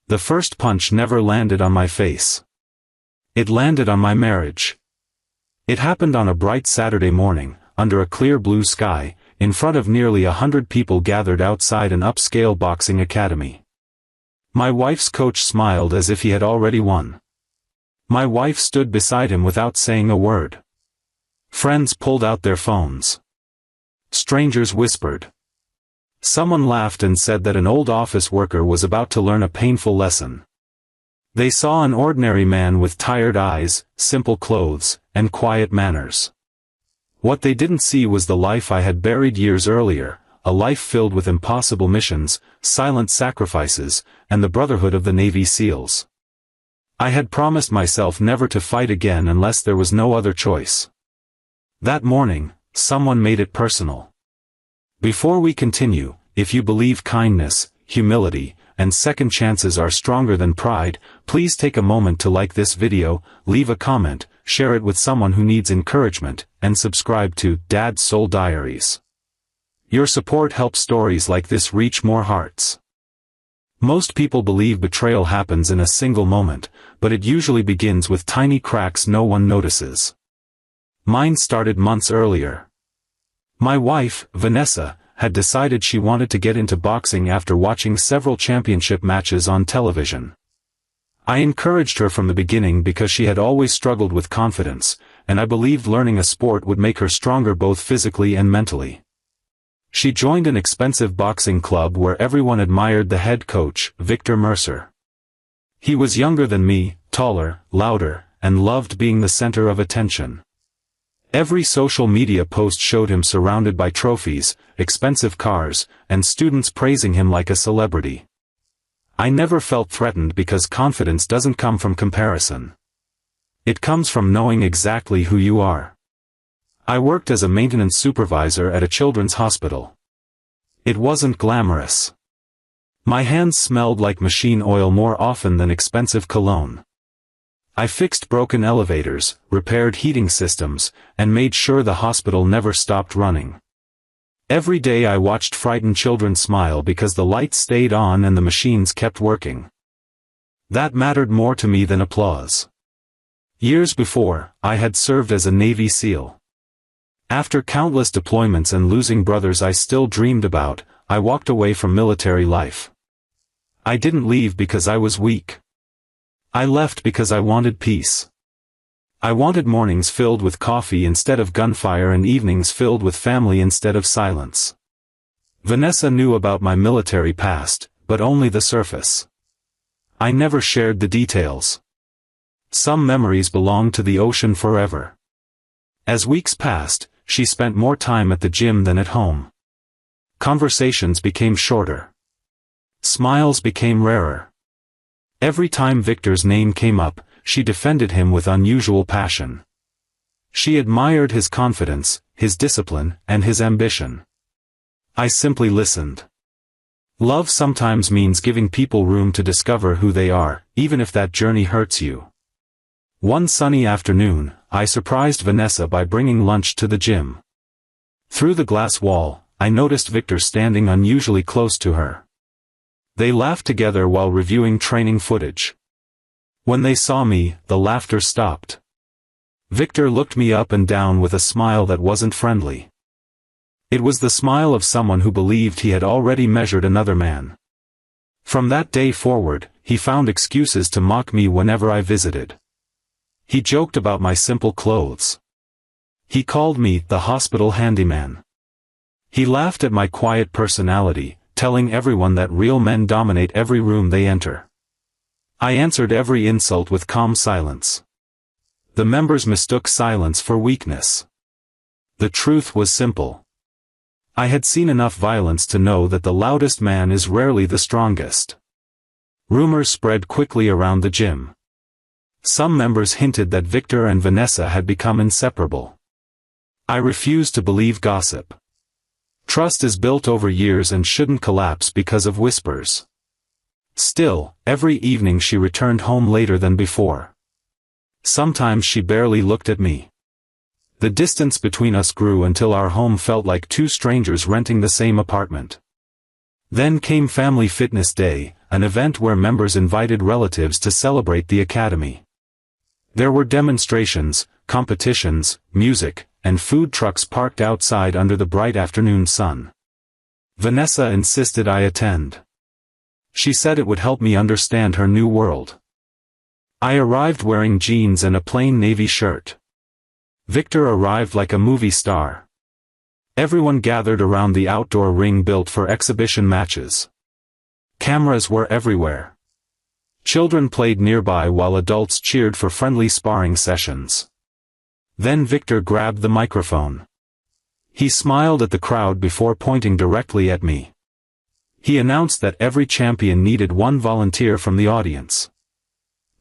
The first punch never landed on my face. It landed on my marriage. It happened on a bright Saturday morning, under a clear blue sky, in front of nearly 100 people gathered outside an upscale boxing academy. My wife's coach smiled as if he had already won. My wife stood beside him without saying a word. Friends pulled out their phones. Strangers whispered. Someone laughed and said that an old office worker was about to learn a painful lesson. They saw an ordinary man with tired eyes, simple clothes, and quiet manners. What they didn't see was the life I had buried years earlier, a life filled with impossible missions, silent sacrifices, and the brotherhood of the Navy SEALs. I had promised myself never to fight again unless there was no other choice. That morning, someone made it personal. Before we continue, if you believe kindness, humility, and second chances are stronger than pride, please take a moment to like this video, leave a comment, share it with someone who needs encouragement, and subscribe to Dad's Soul Diaries. Your support helps stories like this reach more hearts. Most people believe betrayal happens in a single moment, but it usually begins with tiny cracks no one notices. Mine started months earlier. My wife, Vanessa, had decided she wanted to get into boxing after watching several championship matches on television. I encouraged her from the beginning because she had always struggled with confidence, and I believed learning a sport would make her stronger both physically and mentally. She joined an expensive boxing club where everyone admired the head coach, Victor Mercer. He was younger than me, taller, louder, and loved being the center of attention. Every social media post showed him surrounded by trophies, expensive cars, and students praising him like a celebrity. I never felt threatened because confidence doesn't come from comparison. It comes from knowing exactly who you are. I worked as a maintenance supervisor at a children's hospital. It wasn't glamorous. My hands smelled like machine oil more often than expensive cologne. I fixed broken elevators, repaired heating systems, and made sure the hospital never stopped running. Every day I watched frightened children smile because the lights stayed on and the machines kept working. That mattered more to me than applause. Years before, I had served as a Navy SEAL. After countless deployments and losing brothers I still dreamed about, I walked away from military life. I didn't leave because I was weak. I left because I wanted peace. I wanted mornings filled with coffee instead of gunfire and evenings filled with family instead of silence. Vanessa knew about my military past, but only the surface. I never shared the details. Some memories belonged to the ocean forever. As weeks passed, she spent more time at the gym than at home. Conversations became shorter. Smiles became rarer. Every time Victor's name came up, she defended him with unusual passion. She admired his confidence, his discipline, and his ambition. I simply listened. Love sometimes means giving people room to discover who they are, even if that journey hurts you. One sunny afternoon, I surprised Vanessa by bringing lunch to the gym. Through the glass wall, I noticed Victor standing unusually close to her. They laughed together while reviewing training footage. When they saw me, the laughter stopped. Victor looked me up and down with a smile that wasn't friendly. It was the smile of someone who believed he had already measured another man. From that day forward, he found excuses to mock me whenever I visited. He joked about my simple clothes. He called me the hospital handyman. He laughed at my quiet personality, telling everyone that real men dominate every room they enter. I answered every insult with calm silence. The members mistook silence for weakness. The truth was simple. I had seen enough violence to know that the loudest man is rarely the strongest. Rumors spread quickly around the gym. Some members hinted that Victor and Vanessa had become inseparable. I refused to believe gossip. Trust is built over years and shouldn't collapse because of whispers. Still, every evening she returned home later than before. Sometimes she barely looked at me. The distance between us grew until our home felt like two strangers renting the same apartment. Then came Family Fitness Day, an event where members invited relatives to celebrate the academy. There were demonstrations, competitions, music, and food trucks parked outside under the bright afternoon sun. Vanessa insisted I attend. She said it would help me understand her new world. I arrived wearing jeans and a plain navy shirt. Victor arrived like a movie star. Everyone gathered around the outdoor ring built for exhibition matches. Cameras were everywhere. Children played nearby while adults cheered for friendly sparring sessions. Then Victor grabbed the microphone. He smiled at the crowd before pointing directly at me. He announced that every champion needed one volunteer from the audience.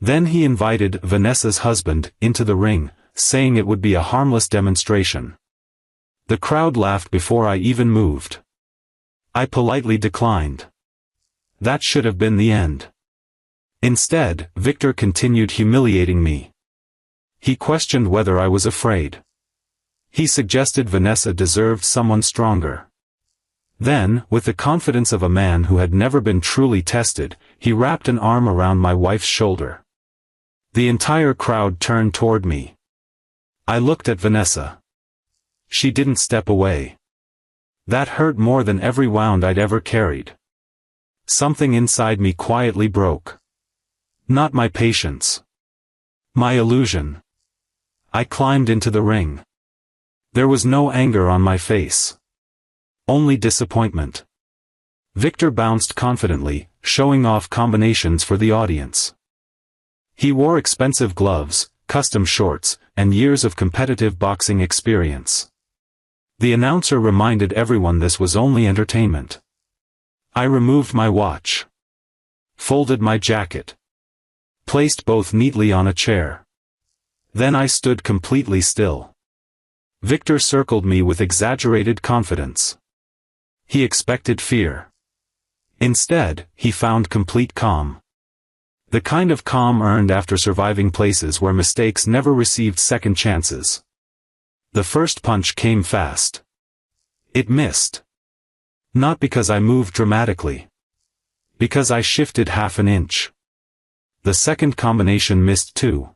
Then he invited Vanessa's husband into the ring, saying it would be a harmless demonstration. The crowd laughed before I even moved. I politely declined. That should have been the end. Instead, Victor continued humiliating me. He questioned whether I was afraid. He suggested Vanessa deserved someone stronger. Then, with the confidence of a man who had never been truly tested, he wrapped an arm around my wife's shoulder. The entire crowd turned toward me. I looked at Vanessa. She didn't step away. That hurt more than every wound I'd ever carried. Something inside me quietly broke. Not my patience. My illusion. I climbed into the ring. There was no anger on my face. Only disappointment. Victor bounced confidently, showing off combinations for the audience. He wore expensive gloves, custom shorts, and years of competitive boxing experience. The announcer reminded everyone this was only entertainment. I removed my watch. Folded my jacket. Placed both neatly on a chair. Then I stood completely still. Victor circled me with exaggerated confidence. He expected fear. Instead, he found complete calm. The kind of calm earned after surviving places where mistakes never received second chances. The first punch came fast. It missed. Not because I moved dramatically. Because I shifted half an inch. The second combination missed too.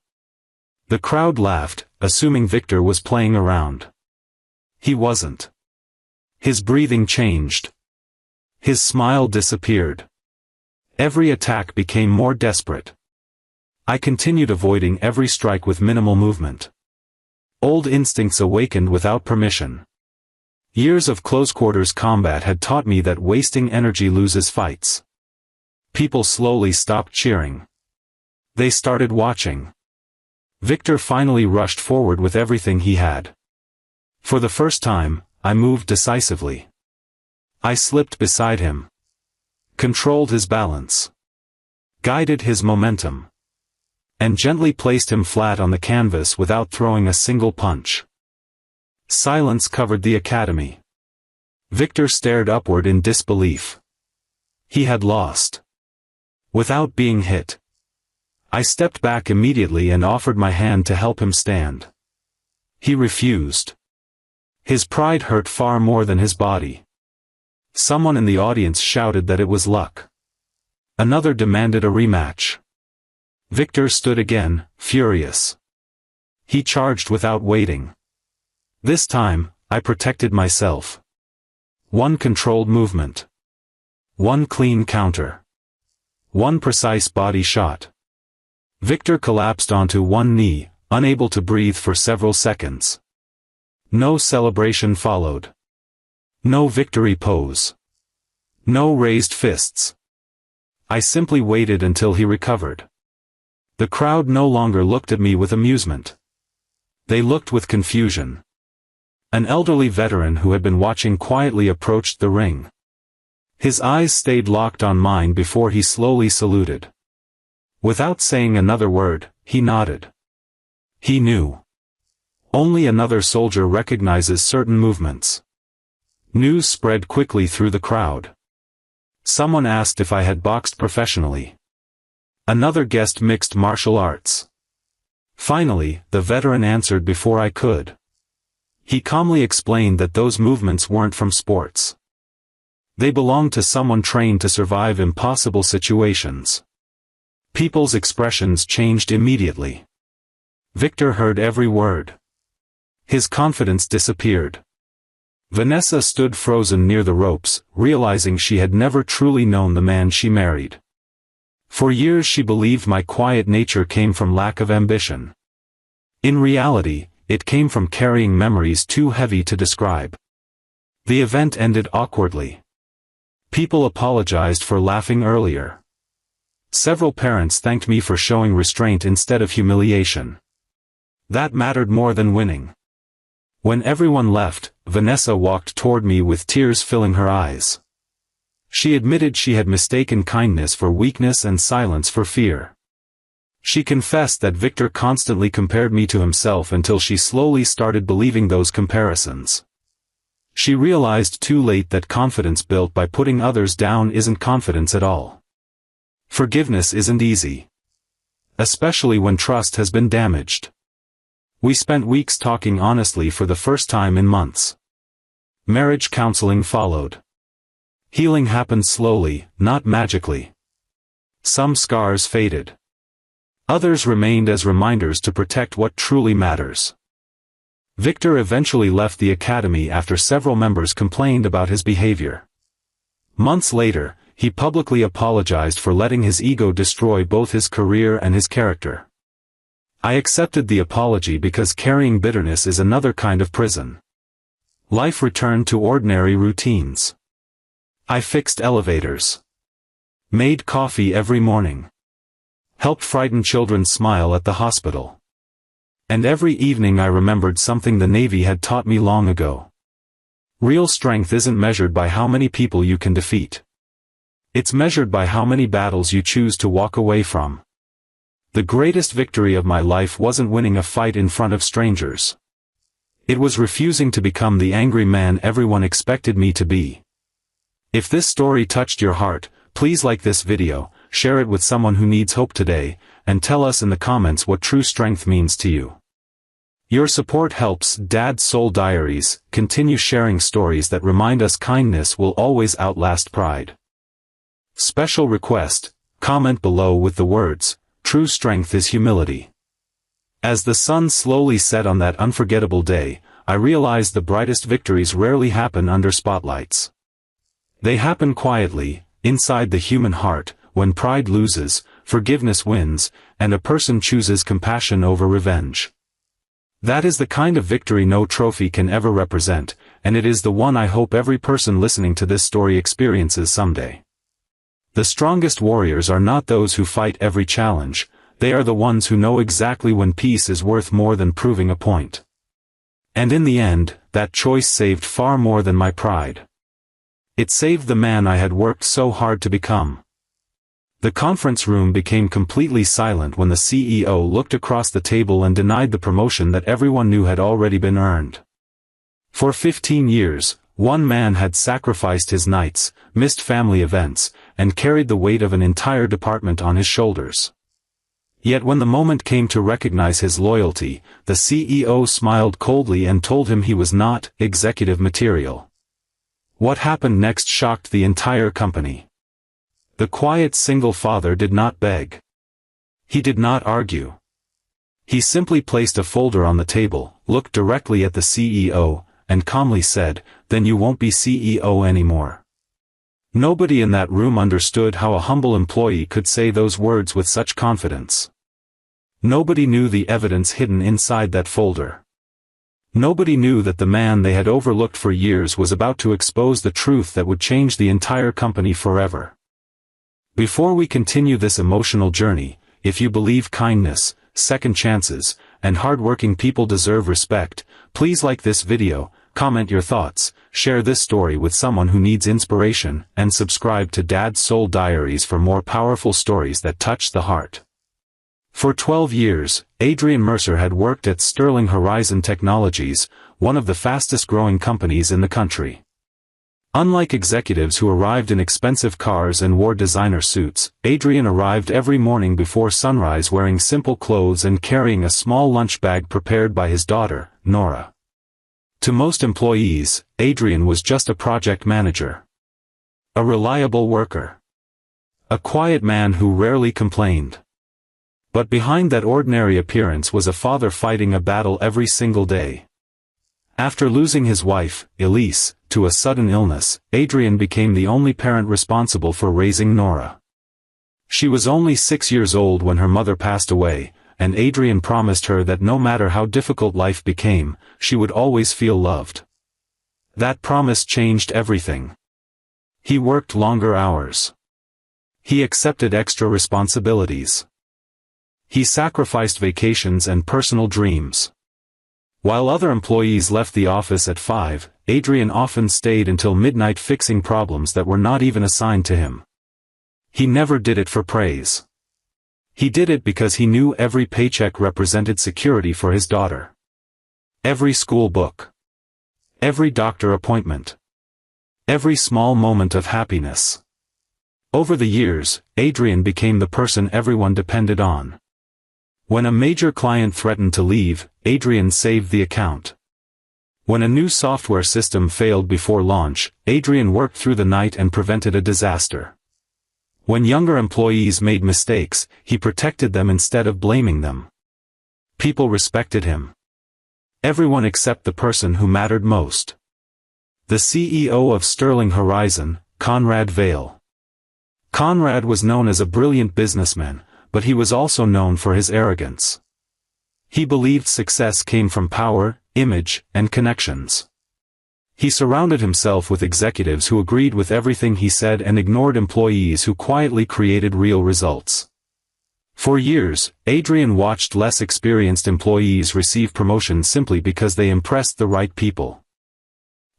The crowd laughed, assuming Victor was playing around. He wasn't. His breathing changed. His smile disappeared. Every attack became more desperate. I continued avoiding every strike with minimal movement. Old instincts awakened without permission. Years of close-quarters combat had taught me that wasting energy loses fights. People slowly stopped cheering. They started watching. Victor finally rushed forward with everything he had. For the first time, I moved decisively. I slipped beside him. Controlled his balance. Guided his momentum. And gently placed him flat on the canvas without throwing a single punch. Silence covered the academy. Victor stared upward in disbelief. He had lost. Without being hit. I stepped back immediately and offered my hand to help him stand. He refused. His pride hurt far more than his body. Someone in the audience shouted that it was luck. Another demanded a rematch. Victor stood again, furious. He charged without waiting. This time, I protected myself. One controlled movement. One clean counter. One precise body shot. Victor collapsed onto one knee, unable to breathe for several seconds. No celebration followed. No victory pose. No raised fists. I simply waited until he recovered. The crowd no longer looked at me with amusement. They looked with confusion. An elderly veteran who had been watching quietly approached the ring. His eyes stayed locked on mine before he slowly saluted. Without saying another word, he nodded. He knew. Only another soldier recognizes certain movements. News spread quickly through the crowd. Someone asked if I had boxed professionally. Another guessed mixed martial arts. Finally, the veteran answered before I could. He calmly explained that those movements weren't from sports. They belonged to someone trained to survive impossible situations. People's expressions changed immediately. Victor heard every word. His confidence disappeared. Vanessa stood frozen near the ropes, realizing she had never truly known the man she married. For years she believed my quiet nature came from lack of ambition. In reality, it came from carrying memories too heavy to describe. The event ended awkwardly. People apologized for laughing earlier. Several parents thanked me for showing restraint instead of humiliation. That mattered more than winning. When everyone left, Vanessa walked toward me with tears filling her eyes. She admitted she had mistaken kindness for weakness and silence for fear. She confessed that Victor constantly compared me to himself until she slowly started believing those comparisons. She realized too late that confidence built by putting others down isn't confidence at all. Forgiveness isn't easy. Especially when trust has been damaged. We spent weeks talking honestly for the first time in months. Marriage counseling followed. Healing happened slowly, not magically. Some scars faded. Others remained as reminders to protect what truly matters. Victor eventually left the academy after several members complained about his behavior. Months later, he publicly apologized for letting his ego destroy both his career and his character. I accepted the apology because carrying bitterness is another kind of prison. Life returned to ordinary routines. I fixed elevators. Made coffee every morning. Helped frightened children smile at the hospital. And every evening I remembered something the Navy had taught me long ago. Real strength isn't measured by how many people you can defeat. It's measured by how many battles you choose to walk away from. The greatest victory of my life wasn't winning a fight in front of strangers. It was refusing to become the angry man everyone expected me to be. If this story touched your heart, please like this video, share it with someone who needs hope today, and tell us in the comments what true strength means to you. Your support helps Dad's Soul Diaries continue sharing stories that remind us kindness will always outlast pride. Special request, comment below with the words, "True strength is humility." As the sun slowly set on that unforgettable day, I realized the brightest victories rarely happen under spotlights. They happen quietly, inside the human heart, when pride loses, forgiveness wins, and a person chooses compassion over revenge. That is the kind of victory no trophy can ever represent, and it is the one I hope every person listening to this story experiences someday. The strongest warriors are not those who fight every challenge, they are the ones who know exactly when peace is worth more than proving a point. And in the end, that choice saved far more than my pride. It saved the man I had worked so hard to become. The conference room became completely silent when the CEO looked across the table and denied the promotion that everyone knew had already been earned. For 15 years, one man had sacrificed his nights, missed family events, and carried the weight of an entire department on his shoulders. Yet when the moment came to recognize his loyalty, the CEO smiled coldly and told him he was not executive material. What happened next shocked the entire company. The quiet single father did not beg. He did not argue. He simply placed a folder on the table, looked directly at the CEO, and calmly said, "Then you won't be CEO anymore." Nobody in that room understood how a humble employee could say those words with such confidence. Nobody knew the evidence hidden inside that folder. Nobody knew that the man they had overlooked for years was about to expose the truth that would change the entire company forever. Before we continue this emotional journey, if you believe kindness, second chances, and hardworking people deserve respect, please like this video, comment your thoughts, share this story with someone who needs inspiration, and subscribe to Dad's Soul Diaries for more powerful stories that touch the heart. For 12 years, Adrian Mercer had worked at Sterling Horizon Technologies, one of the fastest-growing companies in the country. Unlike executives who arrived in expensive cars and wore designer suits, Adrian arrived every morning before sunrise wearing simple clothes and carrying a small lunch bag prepared by his daughter, Nora. To most employees, Adrian was just a project manager. A reliable worker. A quiet man who rarely complained. But behind that ordinary appearance was a father fighting a battle every single day. After losing his wife, Elise, to a sudden illness, Adrian became the only parent responsible for raising Nora. She was only 6 years old when her mother passed away, and Adrian promised her that no matter how difficult life became, she would always feel loved. That promise changed everything. He worked longer hours. He accepted extra responsibilities. He sacrificed vacations and personal dreams. While other employees left the office at 5, Adrian often stayed until midnight fixing problems that were not even assigned to him. He never did it for praise. He did it because he knew every paycheck represented security for his daughter. Every school book. Every doctor appointment. Every small moment of happiness. Over the years, Adrian became the person everyone depended on. When a major client threatened to leave, Adrian saved the account. When a new software system failed before launch, Adrian worked through the night and prevented a disaster. When younger employees made mistakes, he protected them instead of blaming them. People respected him. Everyone except the person who mattered most. The CEO of Sterling Horizon, Conrad Vail. Conrad was known as a brilliant businessman, but he was also known for his arrogance. He believed success came from power, image, and connections. He surrounded himself with executives who agreed with everything he said and ignored employees who quietly created real results. For years, Adrian watched less experienced employees receive promotions simply because they impressed the right people.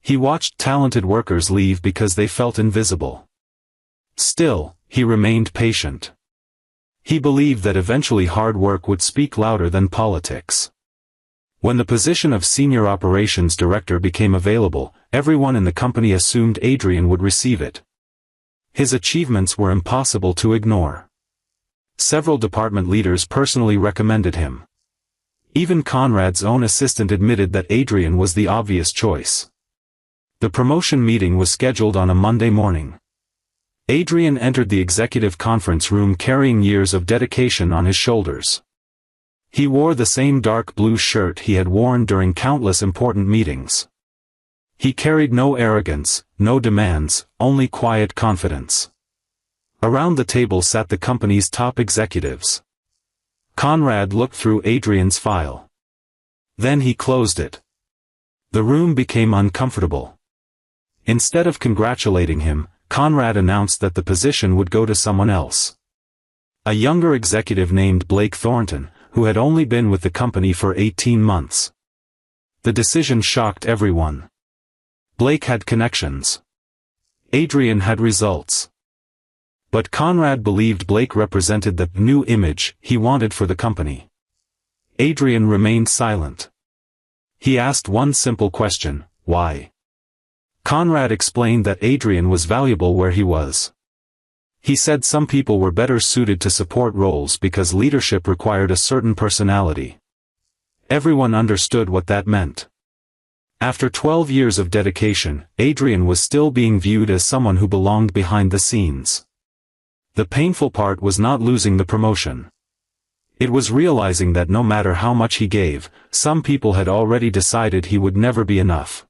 He watched talented workers leave because they felt invisible. Still, he remained patient. He believed that eventually hard work would speak louder than politics. When the position of Senior Operations Director became available, everyone in the company assumed Adrian would receive it. His achievements were impossible to ignore. Several department leaders personally recommended him. Even Conrad's own assistant admitted that Adrian was the obvious choice. The promotion meeting was scheduled on a Monday morning. Adrian entered the executive conference room carrying years of dedication on his shoulders. He wore the same dark blue shirt he had worn during countless important meetings. He carried no arrogance, no demands, only quiet confidence. Around the table sat the company's top executives. Conrad looked through Adrian's file. Then he closed it. The room became uncomfortable. Instead of congratulating him, Conrad announced that the position would go to someone else. A younger executive named Blake Thornton, who had only been with the company for 18 months. The decision shocked everyone. Blake had connections. Adrian had results. But Conrad believed Blake represented the new image he wanted for the company. Adrian remained silent. He asked one simple question: why? Conrad explained that Adrian was valuable where he was. He said some people were better suited to support roles because leadership required a certain personality. Everyone understood what that meant. After 12 years of dedication, Adrian was still being viewed as someone who belonged behind the scenes. The painful part was not losing the promotion. It was realizing that no matter how much he gave, some people had already decided he would never be enough.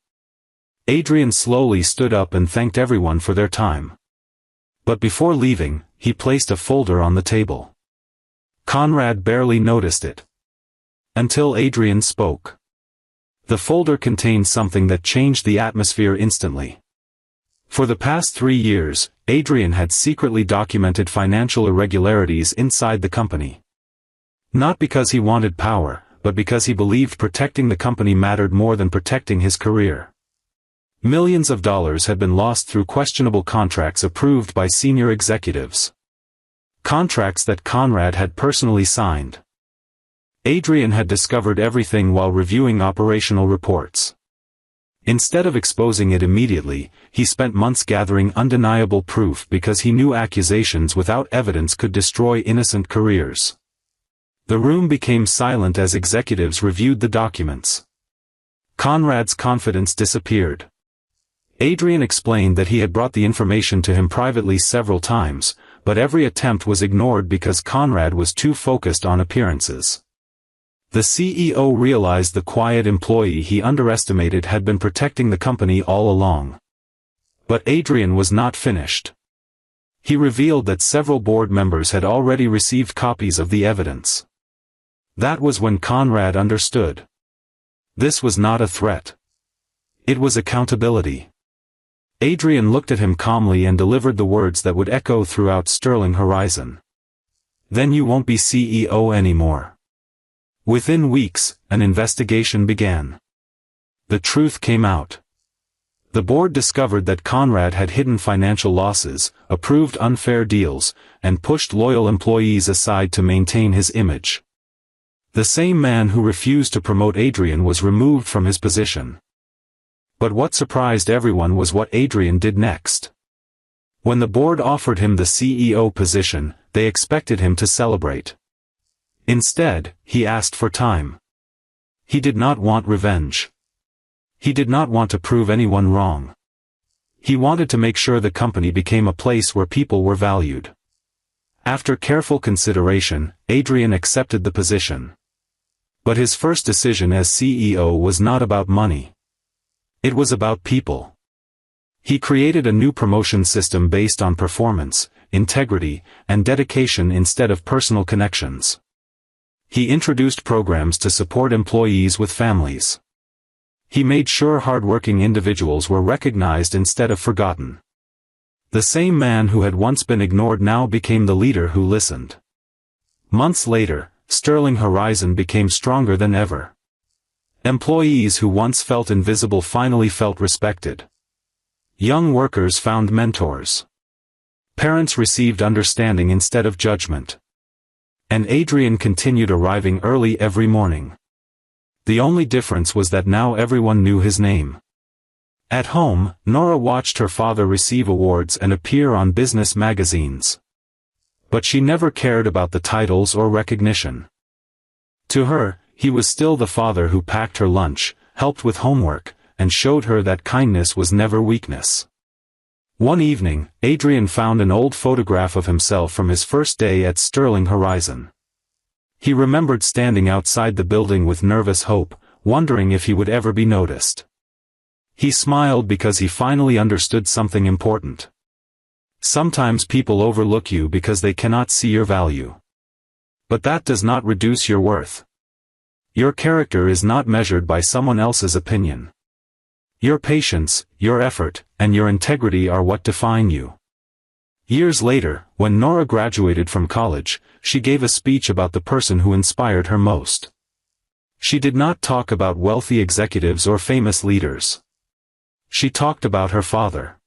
Adrian slowly stood up and thanked everyone for their time. But before leaving, he placed a folder on the table. Conrad barely noticed it. Until Adrian spoke. The folder contained something that changed the atmosphere instantly. For the past 3 years, Adrian had secretly documented financial irregularities inside the company. Not because he wanted power, but because he believed protecting the company mattered more than protecting his career. Millions of dollars had been lost through questionable contracts approved by senior executives. Contracts that Conrad had personally signed. Adrian had discovered everything while reviewing operational reports. Instead of exposing it immediately, he spent months gathering undeniable proof because he knew accusations without evidence could destroy innocent careers. The room became silent as executives reviewed the documents. Conrad's confidence disappeared. Adrian explained that he had brought the information to him privately several times, but every attempt was ignored because Conrad was too focused on appearances. The CEO realized the quiet employee he underestimated had been protecting the company all along. But Adrian was not finished. He revealed that several board members had already received copies of the evidence. That was when Conrad understood. This was not a threat. It was accountability. Adrian looked at him calmly and delivered the words that would echo throughout Sterling Horizon. Then you won't be CEO anymore. Within weeks, an investigation began. The truth came out. The board discovered that Conrad had hidden financial losses, approved unfair deals, and pushed loyal employees aside to maintain his image. The same man who refused to promote Adrian was removed from his position. But what surprised everyone was what Adrian did next. When the board offered him the CEO position, they expected him to celebrate. Instead, he asked for time. He did not want revenge. He did not want to prove anyone wrong. He wanted to make sure the company became a place where people were valued. After careful consideration, Adrian accepted the position. But his first decision as CEO was not about money. It was about people. He created a new promotion system based on performance, integrity, and dedication instead of personal connections. He introduced programs to support employees with families. He made sure hardworking individuals were recognized instead of forgotten. The same man who had once been ignored now became the leader who listened. Months later, Sterling Horizon became stronger than ever. Employees who once felt invisible finally felt respected. Young workers found mentors. Parents received understanding instead of judgment. And Adrian continued arriving early every morning. The only difference was that now everyone knew his name. At home, Nora watched her father receive awards and appear on business magazines. But she never cared about the titles or recognition. To her, he was still the father who packed her lunch, helped with homework, and showed her that kindness was never weakness. One evening, Adrian found an old photograph of himself from his first day at Sterling Horizon. He remembered standing outside the building with nervous hope, wondering if he would ever be noticed. He smiled because he finally understood something important. Sometimes people overlook you because they cannot see your value. But that does not reduce your worth. Your character is not measured by someone else's opinion. Your patience, your effort, and your integrity are what define you. Years later, when Nora graduated from college, she gave a speech about the person who inspired her most. She did not talk about wealthy executives or famous leaders. She talked about her father.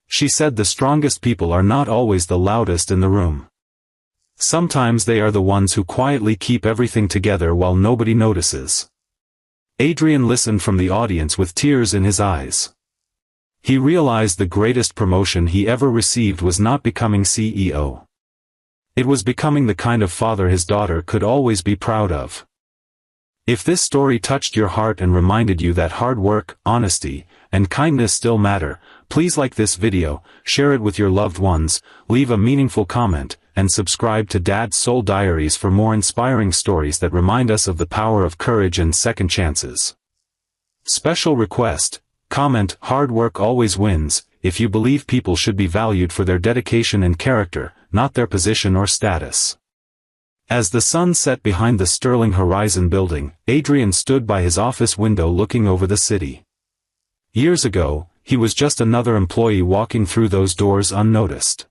She said the strongest people are not always the loudest in the room. Sometimes they are the ones who quietly keep everything together while nobody notices. Adrian listened from the audience with tears in his eyes. He realized the greatest promotion he ever received was not becoming CEO. It was becoming the kind of father his daughter could always be proud of. If this story touched your heart and reminded you that hard work, honesty, and kindness still matter, please like this video, share it with your loved ones, leave a meaningful comment, and subscribe to Dad's Soul Diaries for more inspiring stories that remind us of the power of courage and second chances. Special request: comment, "Hard work always wins," if you believe people should be valued for their dedication and character, not their position or status. As the sun set behind the Sterling Horizon building, Adrian stood by his office window looking over the city. Years ago, he was just another employee walking through those doors unnoticed.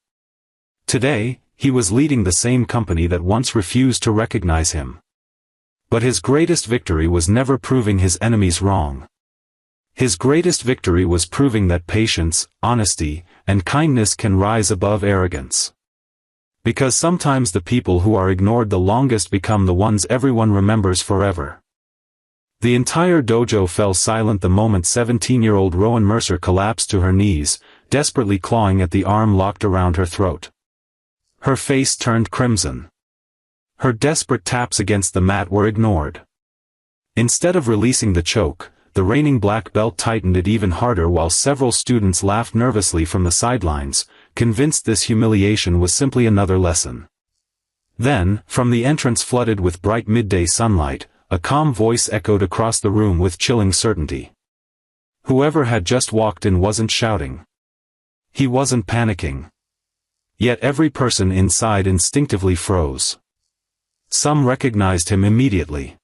Today, he was leading the same company that once refused to recognize him. But his greatest victory was never proving his enemies wrong. His greatest victory was proving that patience, honesty, and kindness can rise above arrogance. Because sometimes the people who are ignored the longest become the ones everyone remembers forever. The entire dojo fell silent the moment 17-year-old Rowan Mercer collapsed to her knees, desperately clawing at the arm locked around her throat. Her face turned crimson. Her desperate taps against the mat were ignored. Instead of releasing the choke, the reigning black belt tightened it even harder while several students laughed nervously from the sidelines, convinced this humiliation was simply another lesson. Then, from the entrance flooded with bright midday sunlight, a calm voice echoed across the room with chilling certainty. Whoever had just walked in wasn't shouting. He wasn't panicking. Yet every person inside instinctively froze. Some recognized him immediately.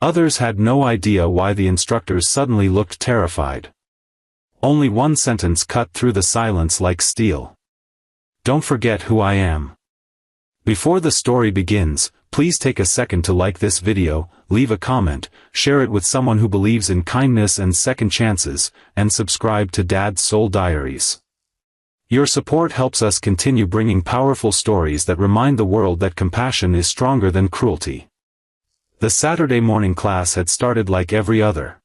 Others had no idea why the instructors suddenly looked terrified. Only one sentence cut through the silence like steel. "Don't forget who I am." Before the story begins, please take a second to like this video, leave a comment, share it with someone who believes in kindness and second chances, and subscribe to Dad's Soul Diaries. Your support helps us continue bringing powerful stories that remind the world that compassion is stronger than cruelty. The Saturday morning class had started like every other.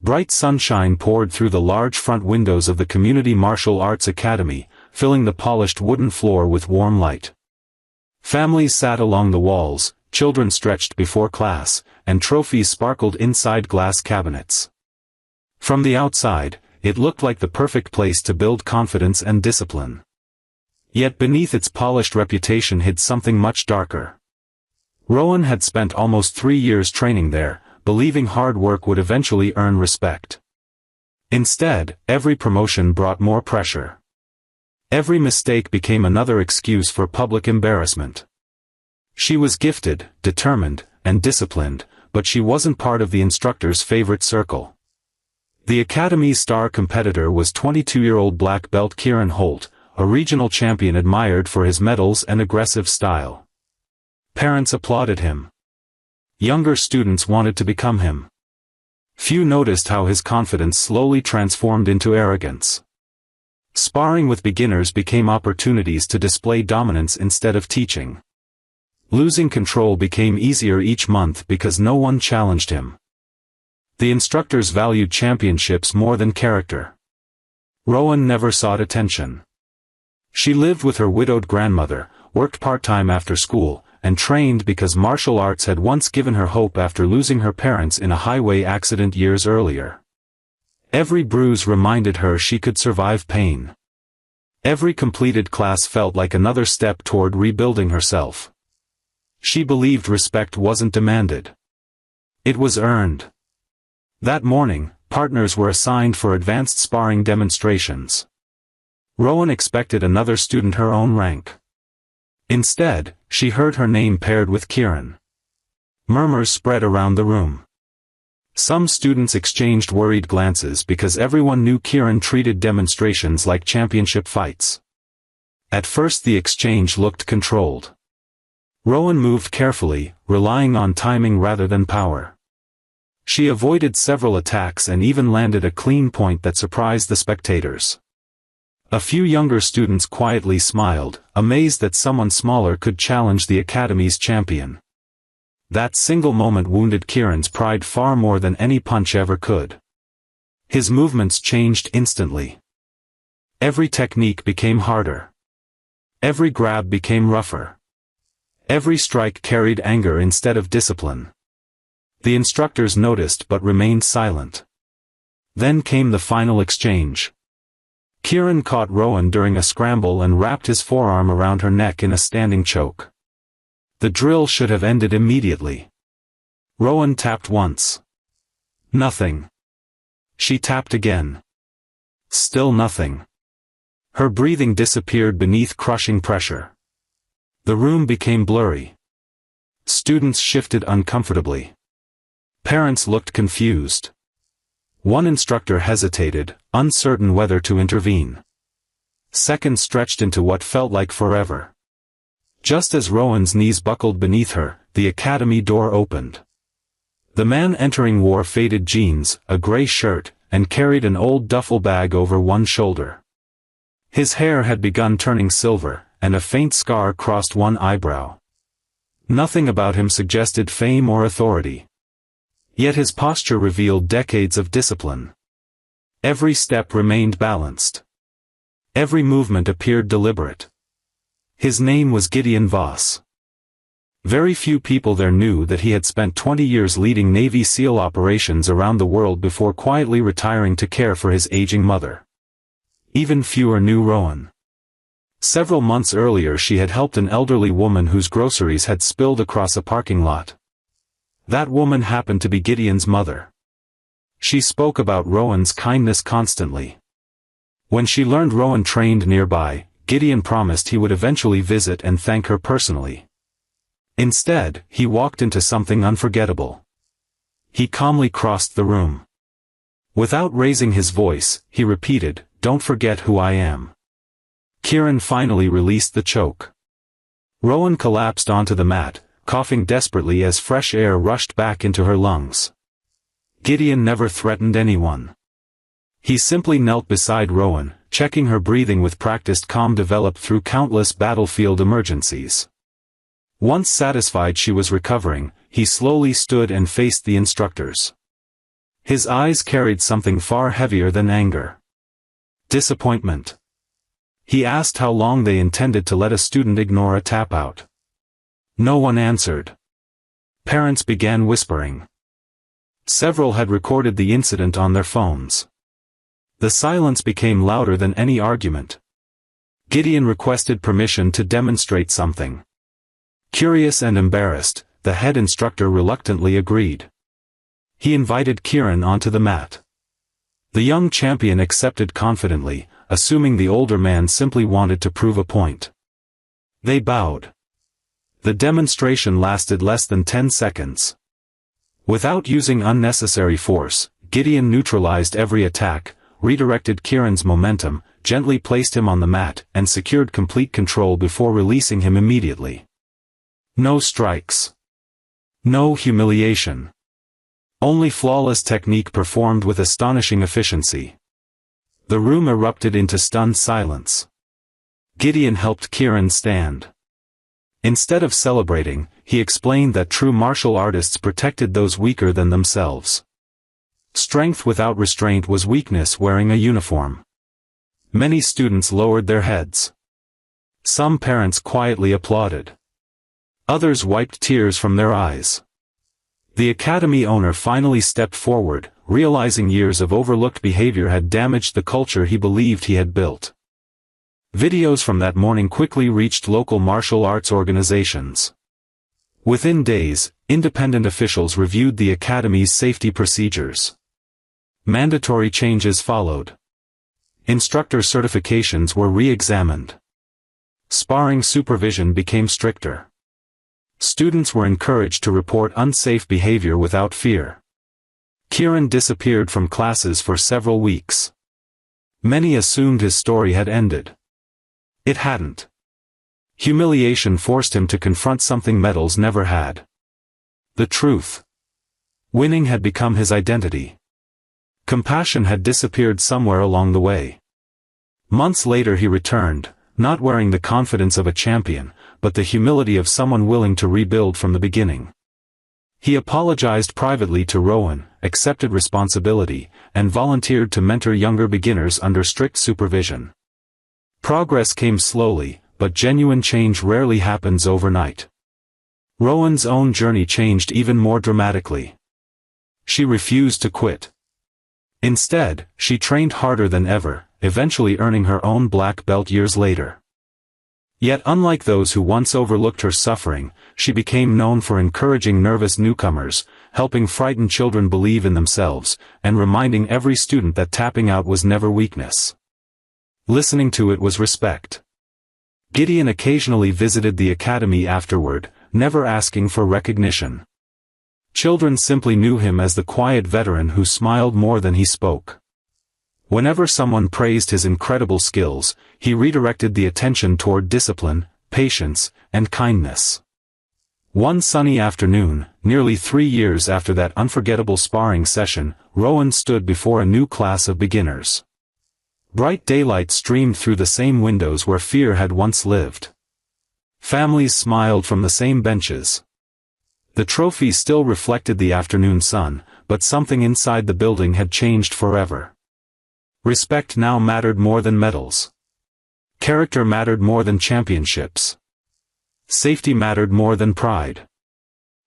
Bright sunshine poured through the large front windows of the Community Martial Arts Academy, filling the polished wooden floor with warm light. Families sat along the walls, children stretched before class, and trophies sparkled inside glass cabinets. From the outside, it looked like the perfect place to build confidence and discipline. Yet beneath its polished reputation hid something much darker. Rowan had spent almost 3 years training there, believing hard work would eventually earn respect. Instead, every promotion brought more pressure. Every mistake became another excuse for public embarrassment. She was gifted, determined, and disciplined, but she wasn't part of the instructor's favorite circle. The Academy's star competitor was 22-year-old black belt Kieran Holt, a regional champion admired for his medals and aggressive style. Parents applauded him. Younger students wanted to become him. Few noticed how his confidence slowly transformed into arrogance. Sparring with beginners became opportunities to display dominance instead of teaching. Losing control became easier each month because no one challenged him. The instructors valued championships more than character. Rowan never sought attention. She lived with her widowed grandmother, worked part-time after school, and trained because martial arts had once given her hope after losing her parents in a highway accident years earlier. Every bruise reminded her she could survive pain. Every completed class felt like another step toward rebuilding herself. She believed respect wasn't demanded. It was earned. That morning, partners were assigned for advanced sparring demonstrations. Rowan expected another student her own rank. Instead, she heard her name paired with Kieran. Murmurs spread around the room. Some students exchanged worried glances because everyone knew Kieran treated demonstrations like championship fights. At first the exchange looked controlled. Rowan moved carefully, relying on timing rather than power. She avoided several attacks and even landed a clean point that surprised the spectators. A few younger students quietly smiled, amazed that someone smaller could challenge the Academy's champion. That single moment wounded Kieran's pride far more than any punch ever could. His movements changed instantly. Every technique became harder. Every grab became rougher. Every strike carried anger instead of discipline. The instructors noticed but remained silent. Then came the final exchange. Kieran caught Rowan during a scramble and wrapped his forearm around her neck in a standing choke. The drill should have ended immediately. Rowan tapped once. Nothing. She tapped again. Still nothing. Her breathing disappeared beneath crushing pressure. The room became blurry. Students shifted uncomfortably. Parents looked confused. One instructor hesitated, uncertain whether to intervene. Seconds stretched into what felt like forever. Just as Rowan's knees buckled beneath her, the academy door opened. The man entering wore faded jeans, a gray shirt, and carried an old duffel bag over one shoulder. His hair had begun turning silver, and a faint scar crossed one eyebrow. Nothing about him suggested fame or authority. Yet his posture revealed decades of discipline. Every step remained balanced. Every movement appeared deliberate. His name was Gideon Voss. Very few people there knew that he had spent 20 years leading Navy SEAL operations around the world before quietly retiring to care for his aging mother. Even fewer knew Rowan. Several months earlier she had helped an elderly woman whose groceries had spilled across a parking lot. That woman happened to be Gideon's mother. She spoke about Rowan's kindness constantly. When she learned Rowan trained nearby, Gideon promised he would eventually visit and thank her personally. Instead, he walked into something unforgettable. He calmly crossed the room. Without raising his voice, he repeated, "Don't forget who I am." Kieran finally released the choke. Rowan collapsed onto the mat, coughing desperately as fresh air rushed back into her lungs. Gideon never threatened anyone. He simply knelt beside Rowan, checking her breathing with practiced calm developed through countless battlefield emergencies. Once satisfied she was recovering, he slowly stood and faced the instructors. His eyes carried something far heavier than anger. Disappointment. He asked how long they intended to let a student ignore a tap-out. No one answered. Parents began whispering. Several had recorded the incident on their phones. The silence became louder than any argument. Gideon requested permission to demonstrate something. Curious and embarrassed, the head instructor reluctantly agreed. He invited Kieran onto the mat. The young champion accepted confidently, assuming the older man simply wanted to prove a point. They bowed. The demonstration lasted less than 10 seconds. Without using unnecessary force, Gideon neutralized every attack, redirected Kieran's momentum, gently placed him on the mat, and secured complete control before releasing him immediately. No strikes. No humiliation. Only flawless technique performed with astonishing efficiency. The room erupted into stunned silence. Gideon helped Kieran stand. Instead of celebrating, he explained that true martial artists protected those weaker than themselves. Strength without restraint was weakness wearing a uniform. Many students lowered their heads. Some parents quietly applauded. Others wiped tears from their eyes. The academy owner finally stepped forward, realizing years of overlooked behavior had damaged the culture he believed he had built. Videos from that morning quickly reached local martial arts organizations. Within days, independent officials reviewed the academy's safety procedures. Mandatory changes followed. Instructor certifications were re-examined. Sparring supervision became stricter. Students were encouraged to report unsafe behavior without fear. Kieran disappeared from classes for several weeks. Many assumed his story had ended. It hadn't. Humiliation forced him to confront something medals never had. The truth. Winning had become his identity. Compassion had disappeared somewhere along the way. Months later he returned, not wearing the confidence of a champion, but the humility of someone willing to rebuild from the beginning. He apologized privately to Rowan, accepted responsibility, and volunteered to mentor younger beginners under strict supervision. Progress came slowly, but genuine change rarely happens overnight. Rowan's own journey changed even more dramatically. She refused to quit. Instead, she trained harder than ever, eventually earning her own black belt years later. Yet unlike those who once overlooked her suffering, she became known for encouraging nervous newcomers, helping frightened children believe in themselves, and reminding every student that tapping out was never weakness. Listening to it was respect. Gideon occasionally visited the academy afterward, never asking for recognition. Children simply knew him as the quiet veteran who smiled more than he spoke. Whenever someone praised his incredible skills, he redirected the attention toward discipline, patience, and kindness. One sunny afternoon, nearly 3 years after that unforgettable sparring session, Rowan stood before a new class of beginners. Bright daylight streamed through the same windows where fear had once lived. Families smiled from the same benches. The trophy still reflected the afternoon sun, but something inside the building had changed forever. Respect now mattered more than medals. Character mattered more than championships. safety mattered more than pride.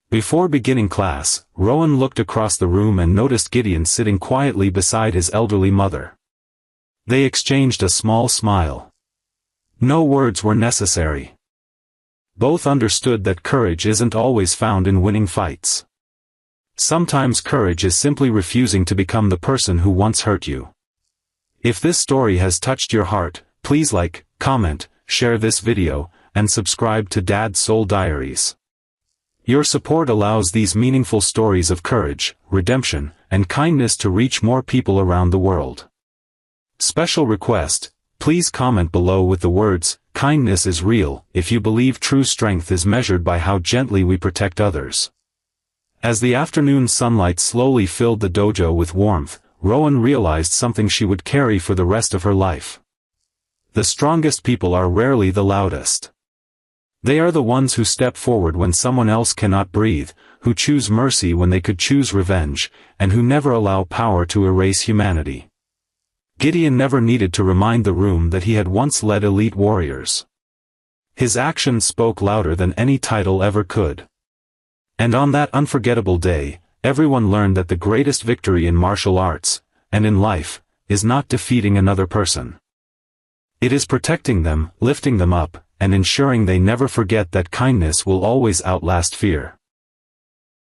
Before beginning class, Rowan looked across the room and noticed Gideon sitting quietly beside his elderly mother. They exchanged a small smile. No words were necessary. Both understood that courage isn't always found in winning fights. Sometimes courage is simply refusing to become the person who once hurt you. If this story has touched your heart, please like, comment, share this video, and subscribe to Dad's Soul Diaries. Your support allows these meaningful stories of courage, redemption, and kindness to reach more people around the world. Special request, please comment below with the words, "Kindness is real," if you believe true strength is measured by how gently we protect others. As the afternoon sunlight slowly filled the dojo with warmth, Rowan realized something she would carry for the rest of her life. The strongest people are rarely the loudest. They are the ones who step forward when someone else cannot breathe, who choose mercy when they could choose revenge, and who never allow power to erase humanity. Gideon never needed to remind the room that he had once led elite warriors. His actions spoke louder than any title ever could. And on that unforgettable day, everyone learned that the greatest victory in martial arts, and in life, is not defeating another person. It is protecting them, lifting them up, and ensuring they never forget that kindness will always outlast fear.